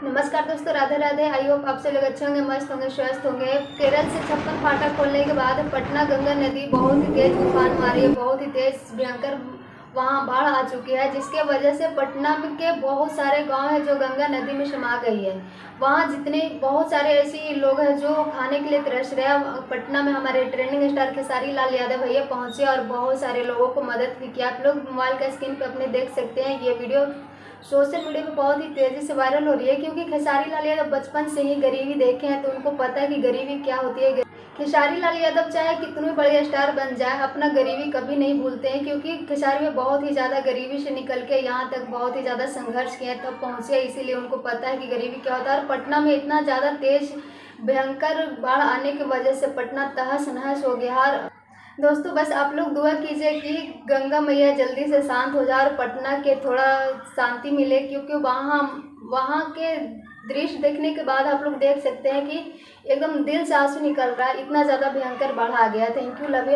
नमस्कार दोस्तों, Radhe Radhe. I hope आप सब लोग अच्छे होंगे, मस्त होंगे, स्वस्थ होंगे। केरल से 56 फाटक खोलने के बाद पटना गंगा नदी बहुत ही तेज तूफान मारी है, बहुत ही तेज भयंकर वहाँ बाढ़ आ चुकी है, जिसके वजह से पटना में के बहुत सारे गांव हैं जो गंगा नदी में समा गई है। वहाँ जितने बहुत सारे ऐसे लोग हैं जो खाने के लिए तरस रहे हैं। पटना में हमारे ट्रेंडिंग स्टार खेसारी लाल यादव भैया पहुंचे और बहुत सारे लोगों को मदद भी किया। आप लोग मोबाइल का स्क्रीन पे अपने देख सकते हैं। ये वीडियो सोशल मीडिया पे बहुत ही तेज़ी से वायरल हो रही है, क्योंकि खेसारी लाल यादव बचपन से ही गरीबी देखे हैं, तो उनको पता है कि गरीबी क्या होती है। खेसारी लाल यादव चाहे कितने बड़े स्टार बन जाए, अपना गरीबी कभी नहीं भूलते हैं, क्योंकि खेसारी में बहुत ही ज़्यादा गरीबी से निकल के यहाँ तक बहुत ही ज़्यादा संघर्ष किया तब पहुँचे, इसीलिए उनको पता है कि गरीबी क्या होता है। और पटना में इतना ज़्यादा तेज भयंकर बाढ़ आने की वजह से पटना तहस नहस हो गया। और दोस्तों बस आप लोग दुआ कीजिए कि गंगा मैया जल्दी से शांत हो जाए और पटना के थोड़ा शांति मिले, क्योंकि वहाँ वहाँ के दृश्य देखने के बाद आप लोग देख सकते हैं कि एकदम दिल से आंसू निकल रहा है, इतना ज़्यादा भयंकर बाढ़ आ गया। Thank you, love you.